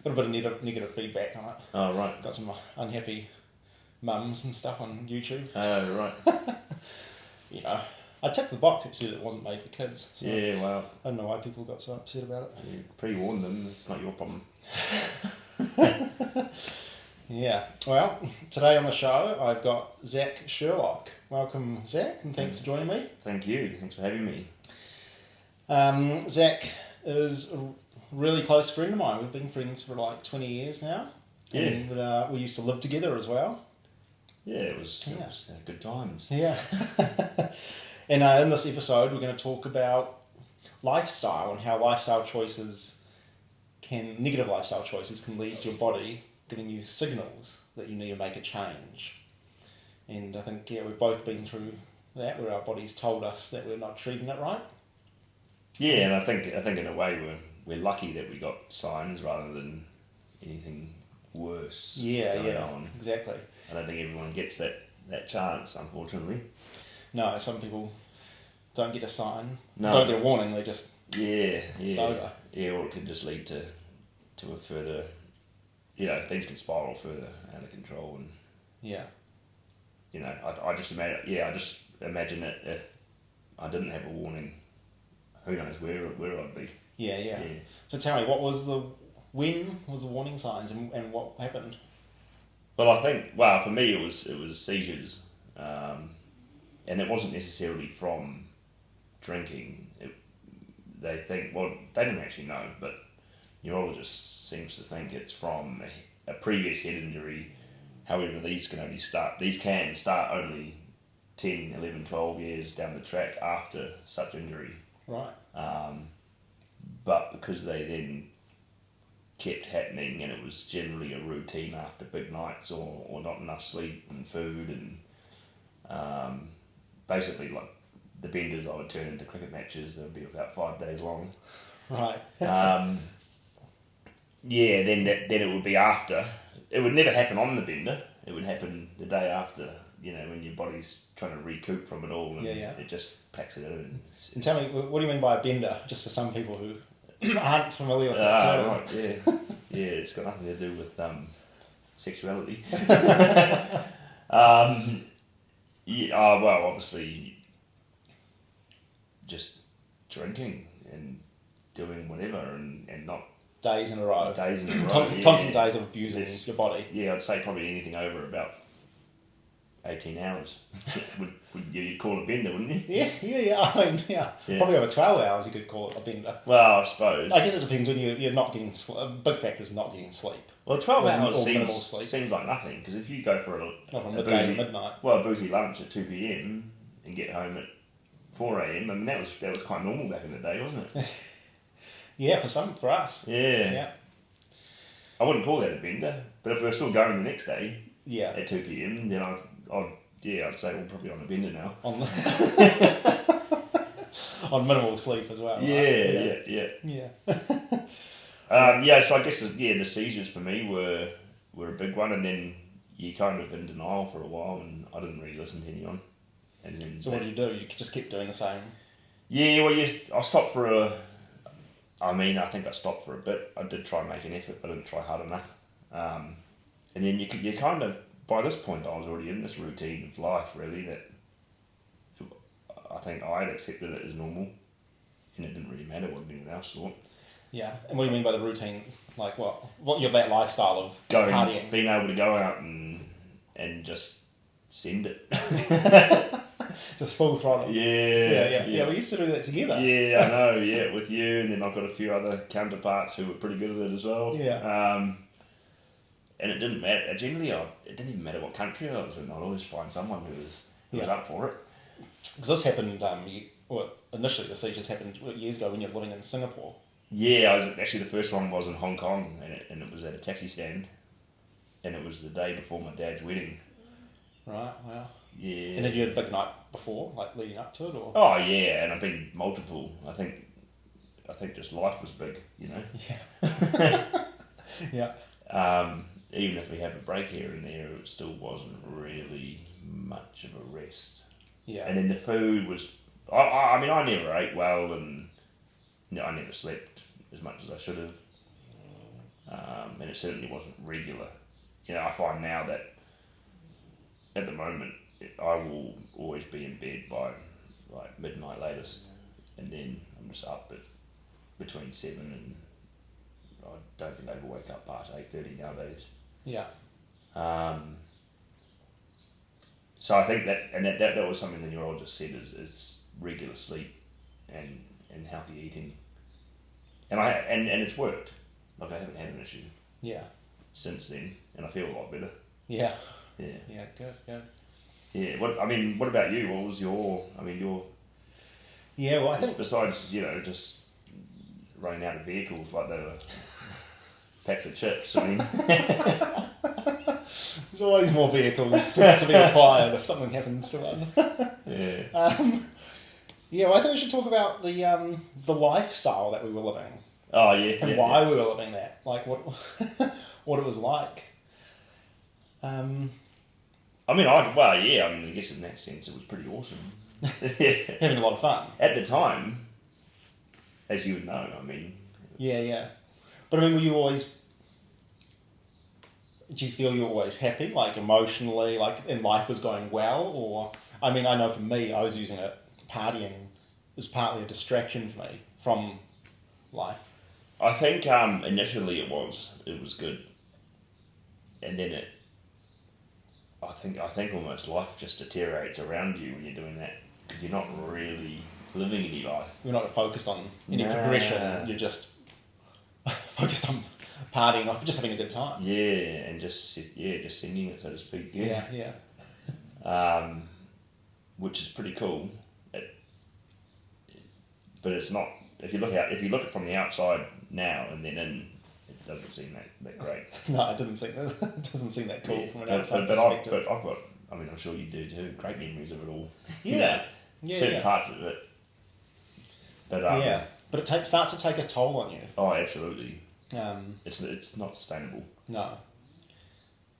Got a bit of negative feedback on it. Oh, right. Got some unhappy mums and stuff on YouTube. Oh, right. You know, I ticked the box that said it wasn't made for kids. So Yeah, well, I don't know why people got so upset about it. you pre-warned them. It's not your problem. Yeah. Well, today on the show, I've got Zach Sherlock. Welcome, Zach, and thanks for joining me. Thank you. Thanks for having me. Zach is a really close friend of mine. We've been friends for like 20 years now. Yeah. And we used to live together as well. Yeah, it was good times. Yeah. And in this episode, we're going to talk about lifestyle and how negative lifestyle choices can lead to your body giving you signals that you need to make a change. And I think, we've both been through that, where our bodies told us that we're not treating it right. Yeah, and I think in a way we're lucky that we got signs rather than anything worse. going on. Exactly. I don't think everyone gets that chance, unfortunately. No, some people don't get a sign, No. don't get a warning, they just it's over. Yeah, or it could just lead to a further, things could spiral further out of control, and I just imagine that if I didn't have a warning, who knows where I'd be. Yeah. So tell me, when was the warning signs and what happened? Well, I think, for me it was seizures, and it wasn't necessarily from drinking. They didn't actually know, but neurologist seems to think it's from a previous head injury. However, these can start only 10, 11, 12 years down the track after such injury. Right. But because they then kept happening, and it was generally a routine after big nights or not enough sleep and food, and basically like the benders I would turn into cricket matches. They would be about 5 days long. Right. Then it would be after. It would never happen on the bender. It would happen the day after, when your body's trying to recoup from it all, and it just packs it in. And tell me, what do you mean by a bender, just for some people who aren't familiar with that term? Right, yeah. Yeah, it's got nothing to do with sexuality. Obviously, just drinking and doing whatever and not... Days in a row. Constant days of abusing your body. Yeah, I'd say probably anything over about 18 hours you'd call a bender, wouldn't you? Yeah. Probably over 12 hours you could call it a bender. Well, I suppose. I guess it depends when you're not getting sleep. A big factor is not getting sleep. Well, 12 hours sleep. seems like nothing, because if you go for a midnight. boozy lunch at 2 p.m. and get home at 4 a.m, I mean, that was quite normal back in the day, wasn't it? Yeah, for us. Yeah. I wouldn't call that a bender, but if we were still going the next day at 2 p.m, then I'd say we're probably on a bender now. On minimal sleep as well. Yeah. So I guess the seizures for me were a big one, and then you're kind of in denial for a while, and I didn't really listen to anyone. And then so what did you do? You just kept doing the same? Yeah, well, I stopped for I think I stopped for a bit. I did try and make an effort, but I didn't try hard enough. And then you kind of, by this point, I was already in this routine of life, really, that I think I had accepted it as normal, and it didn't really matter what anyone else thought. Yeah, and what do you mean by the routine? Like what you're that lifestyle of partying? Being able to go out and just send it. Just full throttle. Yeah. We used to do that together. Yeah, I know. Yeah, with you, and then I've got a few other counterparts who were pretty good at it as well. Yeah. And it didn't matter. Generally, it didn't even matter what country I was in. I'd always find someone who was up for it. Because this happened. Initially the seizures happened years ago when you were living in Singapore. Yeah, the first one was in Hong Kong, and it was at a taxi stand, and it was the day before my dad's wedding. Right. Wow. Yeah. And had you had a big night before, like leading up to it, or? Oh yeah, and I've been multiple. I think just life was big, Yeah. Yeah. Even if we have a break here and there, it still wasn't really much of a rest. Yeah. And then the food was... I never ate well, and I never slept as much as I should have. and it certainly wasn't regular. I find now that at the moment I will always be in bed by like midnight latest, and then I'm just up at between 7 and I don't think I ever wake up past 8:30 nowadays. Yeah. So I think that was something the neurologist said is regular sleep and healthy eating, and it's worked. Like I haven't had an issue. Yeah. Since then, and I feel a lot better. Yeah. Yeah. Yeah. Good. Yeah. What about you? What was your? Yeah. Well, I think besides just running out of vehicles like they were packs of chips. I mean, there's always more vehicles to be acquired if something happens to one. Yeah. Yeah. Well, I think we should talk about the lifestyle that we were living. Oh yeah. And why we were living that, like what what it was like. I guess in that sense it was pretty awesome. Having a lot of fun. At the time, as you would know, I mean. Yeah. But I mean, do you feel you were always happy, like emotionally, like and life was going well? Or, I mean, I know for me, I was using it, partying was partly a distraction for me from life. I think initially it was good, and then I think almost life just deteriorates around you when you're doing that because you're not really living any life. You're not focused on any progression. You're just focused on partying, or just having a good time. Yeah, and just sending it, so to speak. Yeah. Which is pretty cool. But it's not. If you look at it from the outside now and then in, it doesn't seem that great. No, it doesn't seem that cool from an outside but perspective. I've got. I mean, I'm sure you do too. Great memories of it all. Yeah. Certain parts of it. But but it starts to take a toll on you. Oh, absolutely. It's not sustainable. No,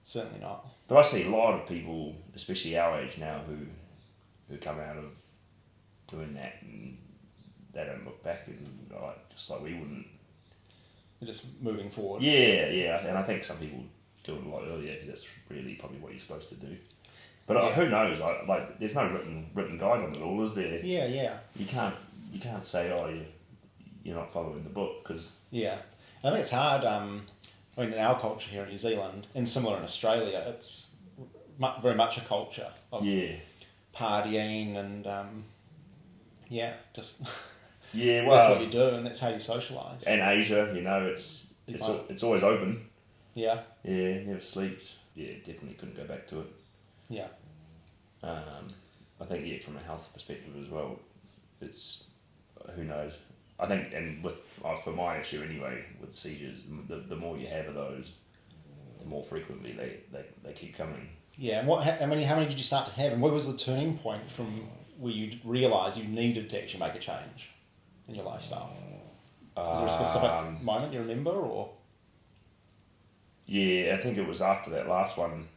certainly not. But I see a lot of people, especially our age now, who come out of doing that and they don't look back and just like we wouldn't. They're just moving forward. Yeah, and I think some people do it a lot earlier because that's really probably what you're supposed to do. But who knows? Like, there's no written guide on it all, is there? Yeah. You can't say you're not following the book because. Yeah, I think it's hard. I mean, in our culture here in New Zealand, and similar in Australia, it's very much a culture of partying and just Yeah, well, that's what you do, and that's how you socialise. And Asia, it's always open. Yeah. Yeah, never sleeps. Yeah, definitely couldn't go back to it. Yeah. I think from a health perspective as well, it's who knows. I think, and for my issue anyway, with seizures, the more you have of those, the more frequently they keep coming. Yeah, and how many did you start to have, and what was the turning point from where you realised you needed to actually make a change in your lifestyle? Was there a specific moment you remember, or? Yeah, I think it was after that last one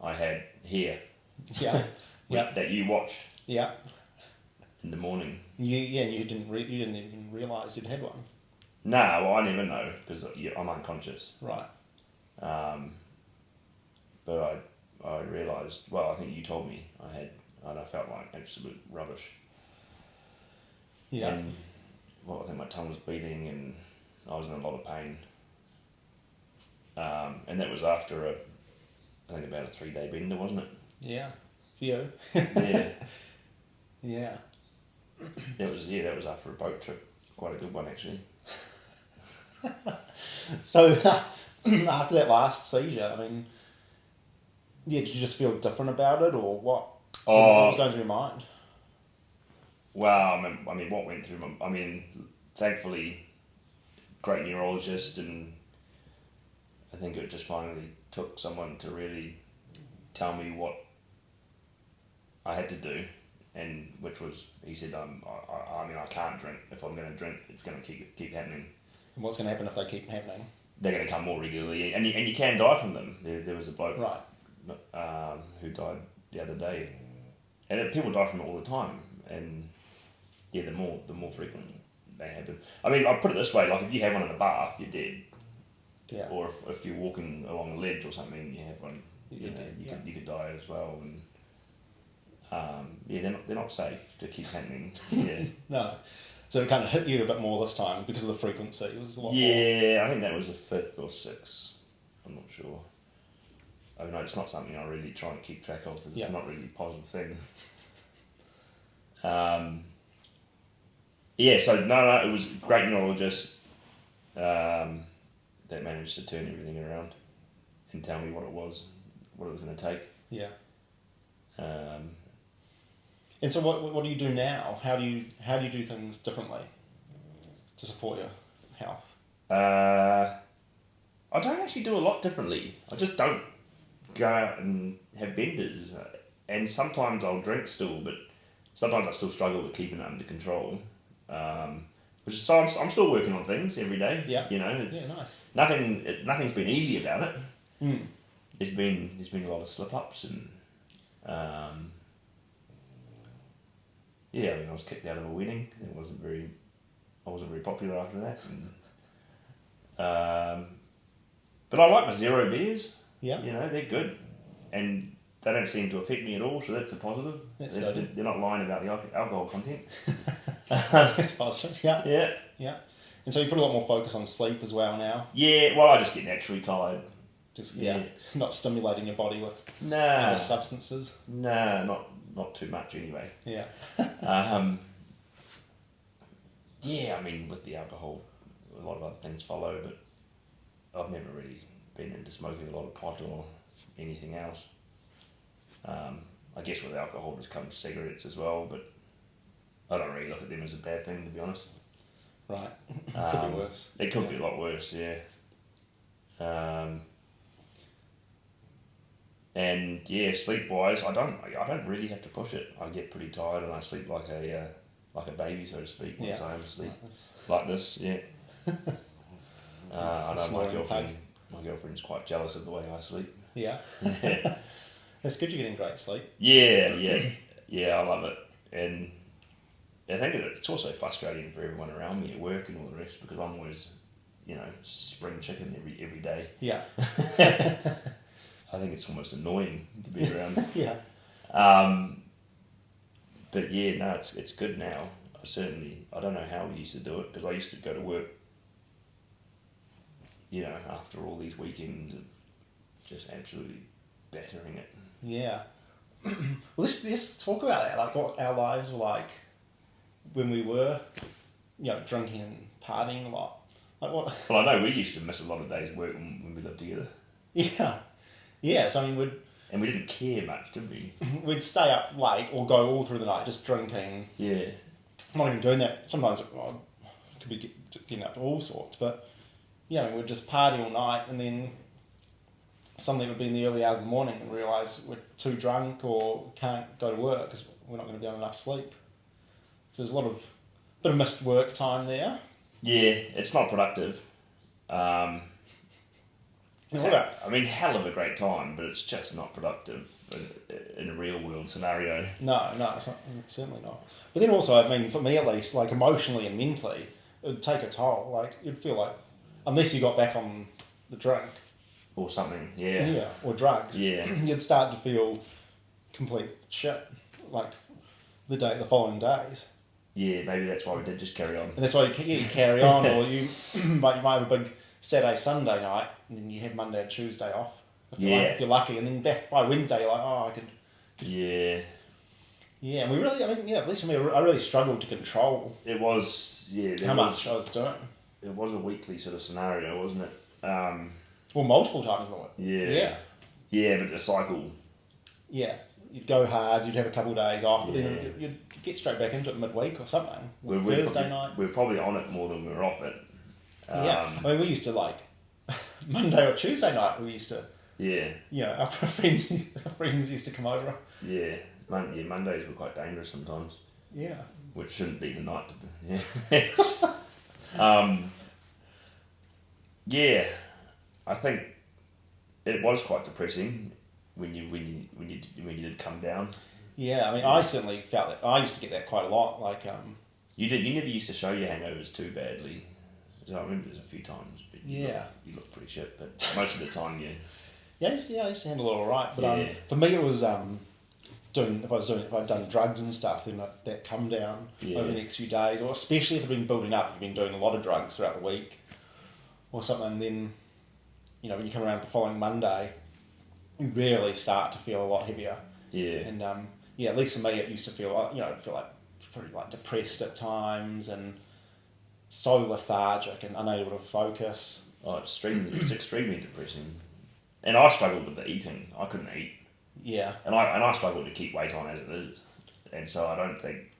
I had here. Yeah. That you watched. Yeah. In the morning. You didn't even realise you'd had one. No, well, I never know because I'm unconscious. Right. But I realised. Well, I think you told me I had, and I felt like absolute rubbish. Yeah. And I think my tongue was bleeding and I was in a lot of pain. And that was after about a 3-day bender, wasn't it? Yeah. For you. Yeah. Yeah. That was after a boat trip. Quite a good one, actually. So, after that last seizure, I mean, did you just feel different about it, or what? What was going through your mind? Well, I mean, what went through thankfully, great neurologist, and I think it just finally took someone to really tell me what I had to do, and which was, he said, I can't drink. If I'm going to drink, it's going to keep happening. And what's going to happen if they keep happening? They're going to come more regularly, and you can die from them. There was a bloke who died the other day, and people die from it all the time. And yeah, the more frequent they happen. I mean, I'll put it this way: like if you have one in the bath, you're dead. Yeah. Or if you're walking along a ledge or something, you have one. You could do- You could die as well, and they're not safe to keep happening. Yeah. No. So it kind of hit you a bit more this time because of the frequency. It was a lot more. Yeah, I think that was the 5th or 6th. I'm not sure. I mean, it's not something I really try and keep track of because Yeah. it's not really a positive thing. So no, it was a great neurologist that managed to turn everything around and tell me what it was going to take. Yeah. Um, And so what do you do now? How do you do things differently to support your health? I don't actually do a lot differently. I just don't go out and have benders. And sometimes I'll drink still, but sometimes I still struggle with keeping it under control. So I'm still working on things every day. Yeah. Yeah, Nice. Nothing's been easy about it. Mm. There's been a lot of slip ups and I mean I was kicked out of a wedding. I wasn't very popular after that. And, but I like my zero beers. Yeah. They're good, and they don't seem to affect me at all. So that's a positive. That's good. They're not lying about the alcohol content. That's positive. Yeah. Yeah. Yeah. And so you put a lot more focus on sleep as well now. Yeah. Well, I just get naturally tired. Just not stimulating your body with Nah. other substances. Nah, not too much anyway. Yeah. I mean, with the alcohol, a lot of other things follow, but I've never really been into smoking a lot of pot or anything else. I guess with alcohol just comes cigarettes as well, but I don't really look at them as a bad thing, to be honest. Right. Could be worse. It could be a lot worse, yeah. And sleep wise, I don't really have to push it. I get pretty tired and I sleep like a baby, so to speak, once I am asleep. Like this, yeah. I know my girlfriend's quite jealous of the way I sleep. Yeah. It's good you're getting great sleep. Yeah, I love it. And I think it's also frustrating for everyone around me at work and all the rest because I'm always, spring chicken every day. Yeah. I think it's almost annoying to be around. Yeah. But it's good now. I don't know how we used to do it because I used to go to work, after all these weekends of just absolutely battering it. Yeah. Well, let's talk about it. Like what our lives were like when we were, drinking and partying a lot. Like what? Well, I know we used to miss a lot of days' work when we lived together. Yeah. Yeah. So I mean, we didn't care much, did we? we'd stay up late or go all through the night just drinking. Yeah. I'm not even doing that. Sometimes I could be getting up to all sorts, but we'd just party all night and then suddenly it would be in the early hours of the morning and realise we're too drunk or can't go to work because we're not going to be on enough sleep. So there's a bit of missed work time there. Yeah, it's not productive. What about? I mean, hell of a great time, but it's just not productive in a real world scenario. No, it's not, certainly not. But then also, I mean, for me at least, like emotionally and mentally, it would take a toll. Like, you'd feel like, unless you got back on the drink. Or something, yeah. Yeah, or drugs. Yeah. You'd start to feel complete shit, like, the following days. Yeah, maybe that's why we did just carry on. And that's why you carry on, or you might have a big Saturday, Sunday night, and then you have Monday and Tuesday off. If you're lucky, and then back by Wednesday, you're like, I could. Yeah. Yeah, and at least for me, I really struggled to control. It was, much I was doing. It was a weekly sort of scenario, wasn't it? Well, multiple times in the week. Yeah. Yeah, but the cycle. Yeah. You'd go hard, you'd have a couple of days off, but then you'd get straight back into it midweek or something. Thursday night. We were probably on it more than we were off it. I mean, we used to Monday or Tuesday night, we used to... Yeah. Our friends used to come over. Yeah. Mondays were quite dangerous sometimes. Yeah. Which shouldn't be the night to be. I think it was quite depressing when you did come down. Yeah, I mean, I certainly felt that. I used to get that quite a lot. You never used to show your hangovers too badly. So I remember there's a few times, but Yeah. you look pretty shit. But most of the time, Yeah, I used to handle it all right. But Yeah. for me, it was if I'd done drugs and stuff, then that come down over the next few days, or especially if it'd been building up, you've been doing a lot of drugs throughout the week or something, then, when you come around the following Monday, you really start to feel a lot heavier. Yeah. And, at least for me, it used to feel like, pretty like depressed at times and so lethargic and unable to focus. Oh, it's extremely depressing. And I struggled with the eating. I couldn't eat. Yeah. And I struggled to keep weight on as it is. And so I don't think,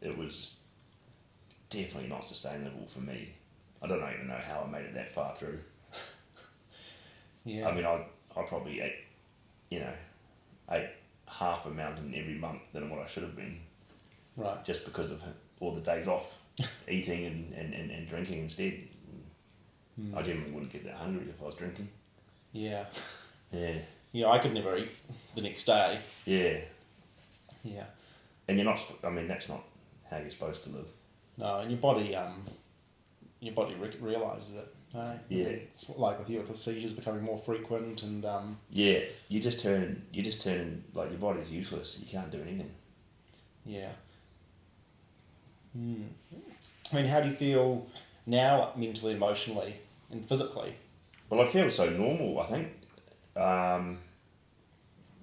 it was definitely not sustainable for me. I don't even know how I made it that far through. Yeah. I mean, I probably ate half a mountain every month than what I should have been. Right. Just because of all the days off eating and drinking instead. I generally wouldn't get that hungry if I was drinking. Yeah. Yeah. I could never eat the next day. Yeah. Yeah. And you're not, that's not how you're supposed to live. No, and your body realises it. No? Yeah. It's like with you, with the seizures becoming more frequent and... Yeah, you just turn, like, your body's useless. You can't do anything. Yeah. I mean, how do you feel now, mentally, emotionally, and physically? Well, I feel so normal, I think,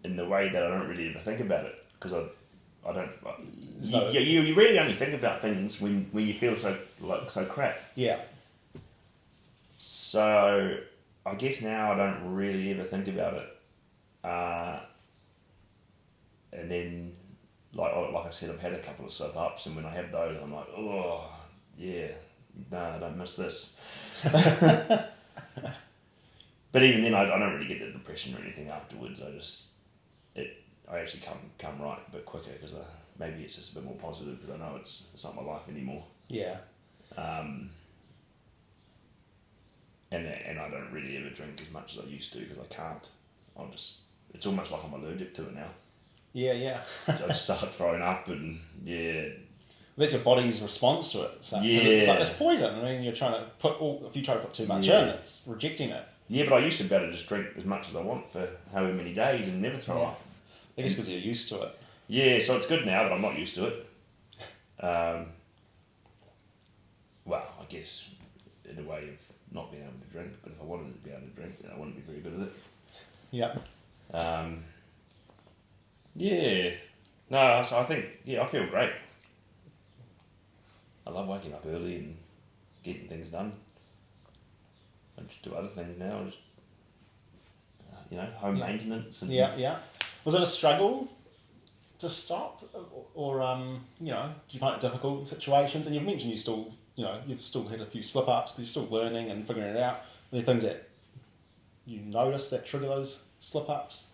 in the way that I don't really ever think about it, because I don't... You really only think about things when you feel so crap. Yeah. So, I guess now I don't really ever think about it. And then, like I said, I've had a couple of slip-ups, and when I have those, I'm like, oh, yeah, no, I don't miss this. But even then, I don't really get the depression or anything afterwards. I actually come right a bit quicker, because maybe it's just a bit more positive, because I know it's not my life anymore. Yeah. And I don't really ever drink as much as I used to, because I can't. It's almost like I'm allergic to it now. Yeah. I just start throwing up, and That's your body's response to it. So, Yeah. It's poison. I mean, if you try to put too much in, it's rejecting it. Yeah, but I used to be able to just drink as much as I want for however many days and never throw up. I guess because you're used to it. Yeah, so it's good now that I'm not used to it. Well, I guess in a way of not being able to drink, but if I wanted to be able to drink, then I wouldn't be very good at it. Yeah. Yeah. No, so I think, I feel great. I love waking up early and getting things done. I just do other things now, just, home maintenance. And Yeah. Was it a struggle to stop, or do you find it difficult in situations? And you've mentioned you've still had a few slip-ups because you're still learning and figuring it out. Are there things that you notice that trigger those slip-ups?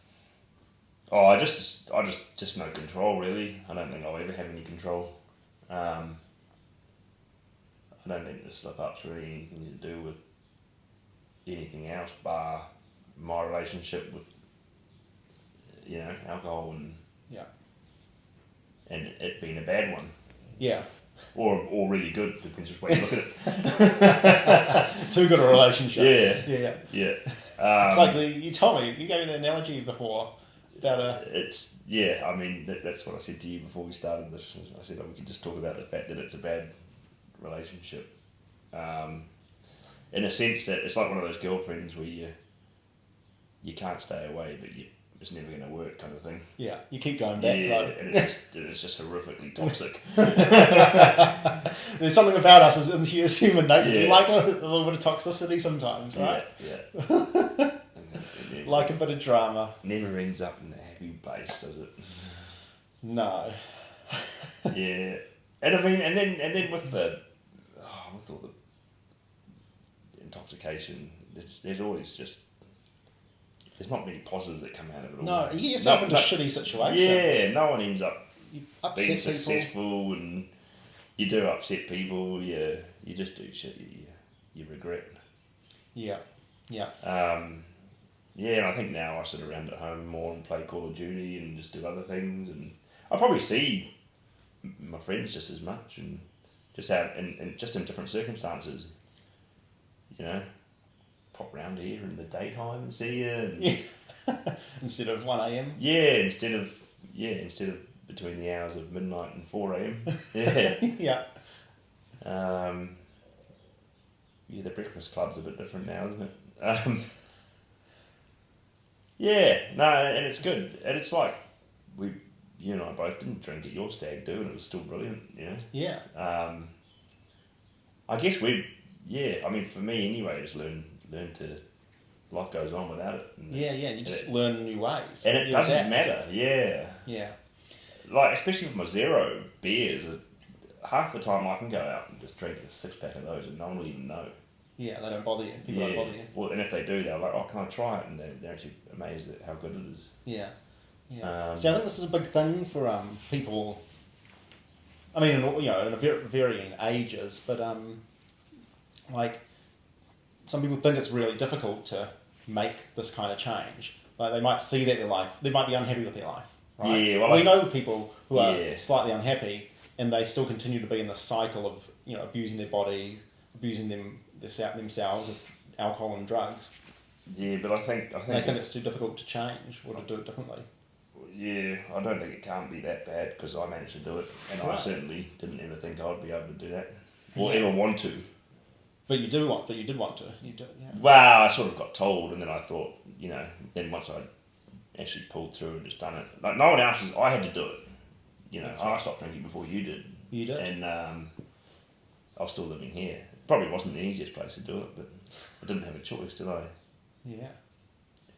Oh, I just no control, really. I don't think I'll ever have any control. I don't think the slip-up's really anything to do with anything else bar my relationship with alcohol and it being a bad one. Yeah. Or really good, depends which way you look at it. Too good a relationship. Yeah. It's like you told me, you gave me the analogy before about I mean, that's what I said to you before we started this. I said we could just talk about the fact that it's a bad relationship. In a sense that it's like one of those girlfriends where you can't stay away, but it's never going to work, kind of thing. Yeah, you keep going back. And it's just horrifically toxic. There's something about us as human natures. We like a little bit of toxicity sometimes, right? Yeah. Like a bit of drama. Never ends up in a happy place, does it? No. Yeah, and I mean, and then with all the intoxication, there's always just. There's not many positives that come out of it all. No, you get yourself into shitty situations. Yeah, no one ends up being people. successful, and you do upset people. You just do shit you regret. Yeah. And I think now I sit around at home more and play Call of Duty and just do other things, and I probably see my friends just as much, and just out in different circumstances. You know, pop round here in the daytime and see you. And, Yeah. Instead of 1 a.m. yeah, instead of between the hours of midnight and 4 a.m. Yeah. Yeah. Yeah, the breakfast club's a bit different now, isn't it? Yeah, no, and it's good. And it's like, you and I both didn't drink at your stag do, and it was still brilliant, you know? Yeah. I guess I mean, for me anyway, just learn to, life goes on without it. And Yeah, you just learn new ways. And it doesn't matter, yeah. Yeah. Like, especially with my zero beers, half the time I can go out and just drink a 6-pack of those and no one will even know. Yeah, they don't bother you. People don't bother you. Well, and if they do, they're like, "Oh, can I try it?" And they're actually amazed at how good it is. Yeah. See, I think this is a big thing for people. I mean, in varying ages, but like some people think it's really difficult to make this kind of change. Like they might see that they might be unhappy with their life. Right? Yeah, well, we know people who are slightly unhappy, and they still continue to be in the cycle of abusing their body, abusing themselves with alcohol and drugs. Yeah, but I think they think it's too difficult to change or to do it differently. Yeah, I don't think it can't be that bad because I managed to do it, and I certainly didn't ever think I'd be able to do that or ever want to. But you did want to. You do. Yeah. Well, I sort of got told, and then I thought, then once I actually pulled through and just done it, like no one else I had to do it. I stopped drinking before you did. You did. And I was still living here. Probably wasn't the easiest place to do it, but I didn't have a choice, did I? Yeah.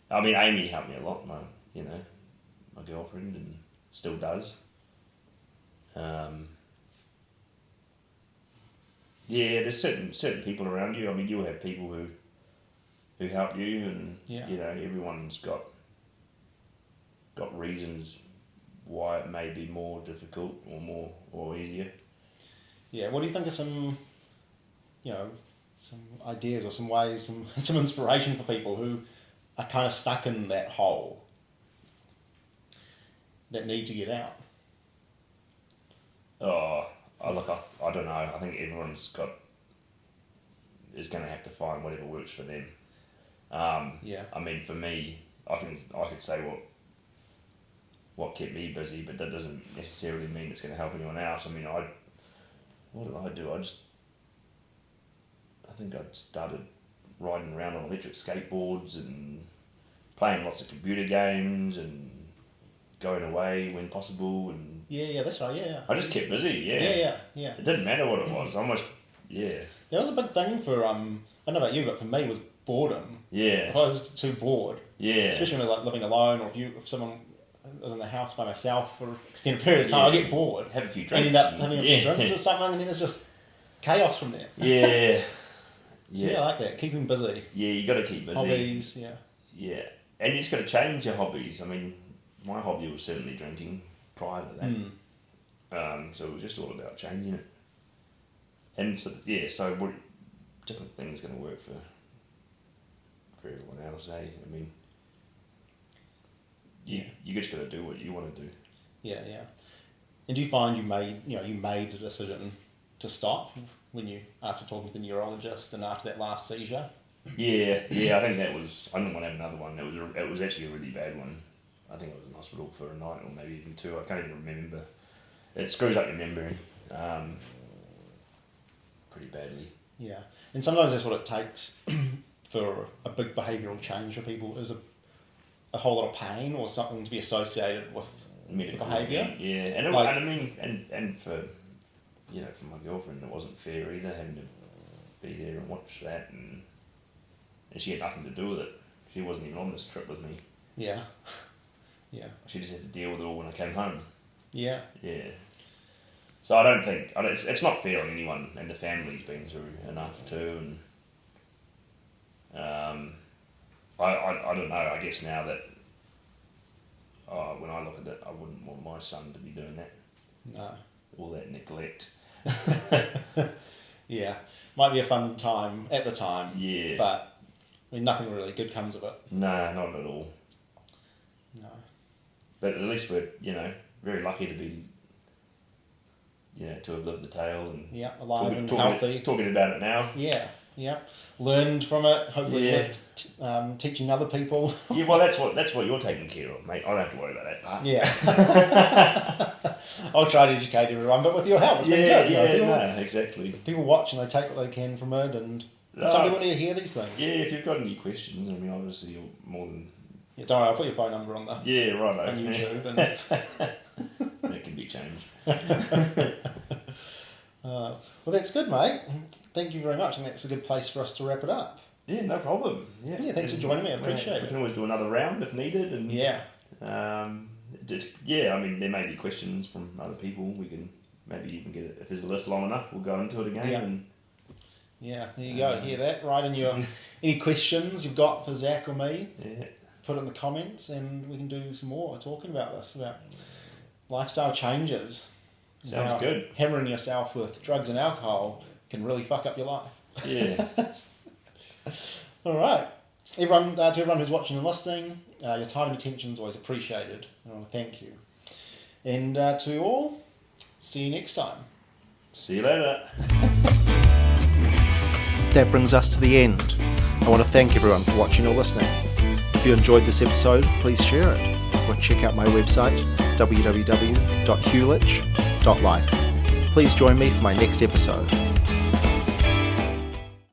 I mean, Amy helped me a lot, my girlfriend, and still does. Yeah, there's certain people around you. I mean, you'll have people who help you, and everyone's got reasons why it may be more difficult or easier. Yeah. What do you think are some ideas or some ways, some inspiration for people who are kind of stuck in that hole that need to get out? Oh, look, I don't know. I think everyone's is going to have to find whatever works for them. I mean, for me, I could say what kept me busy, but that doesn't necessarily mean it's going to help anyone else. I mean, what did I do? I think I started riding around on electric skateboards and playing lots of computer games and going away when possible, and that's right. Yeah. I just kept busy. Yeah. It didn't matter what it was. That was a big thing for I don't know about you, but for me it was boredom. Yeah. If I was too bored. Yeah. Especially when I was like living alone, or if someone was in the house by myself for an extended period of time, I get bored. Have a few drinks. And end up having a few drinks or something, and then it's just chaos from there. Yeah. So I like that. Keeping busy. Yeah, you got to keep busy. Hobbies, Yeah, and you just got to change your hobbies. I mean, my hobby was certainly drinking prior to that. So it was just all about changing it. And so what different things going to work for everyone else, eh? I mean, you just got to do what you want to do. Yeah. And do you find you made a decision to stop after talking to the neurologist and after that last seizure? Yeah. I think that was. I didn't want to have another one. It was actually a really bad one. I think I was in hospital for a night or maybe even 2. I can't even remember. It screws up your memory pretty badly. Yeah, and sometimes that's what it takes for a big behavioural change for people is a whole lot of pain or something to be associated with medical behaviour. Yeah, and I mean, and for for my girlfriend, it wasn't fair either, having to be there and watch that, and she had nothing to do with it. She wasn't even on this trip with me. Yeah. She just had to deal with it all when I came home. Yeah. So I don't think it's not fair on anyone, and the family's been through enough too, and I don't know. I guess now that when I look at it, I wouldn't want my son to be doing that. No. All that neglect. Yeah, might be a fun time at the time. Yeah. But I mean, nothing really good comes of it. No, not at all. No. But at least we're very lucky to be to have lived the tale and Yeah, alive and healthy. Talking about it now. Yeah. Learned from it. Hopefully, teaching other people. Yeah, well, that's what you're taking care of, mate. I don't have to worry about that part. Yeah. I'll try to educate everyone, but with your help, it's been good. Exactly. People watch and they take what they can from it, and some people need to hear these things. Yeah, if you've got any questions, I mean, obviously you're more than... Yeah, don't worry, I'll put your phone number on the... Yeah, right, on YouTube. And... that can be changed. Well, that's good, mate. Thank you very much, and that's a good place for us to wrap it up. Yeah, no problem. Yeah, thanks for joining me. I appreciate it. We can always do another round if needed. And I mean, there may be questions from other people. We can maybe even get it. If there's a list long enough, we'll go into it again. Yeah. And, there you go. Hear that? Write in your any questions you've got for Zach or me. Yeah. Put it in the comments, and we can do some more talking about this, about lifestyle changes. Sounds good. Hammering yourself with drugs and alcohol can really fuck up your life. Yeah. All right. Everyone, to everyone who's watching and listening, your time and attention is always appreciated. I want to thank you. And to you all, see you next time. See you later. That brings us to the end. I want to thank everyone for watching or listening. If you enjoyed this episode, please share it, or check out my website, www.huljich.life. Please join me for my next episode.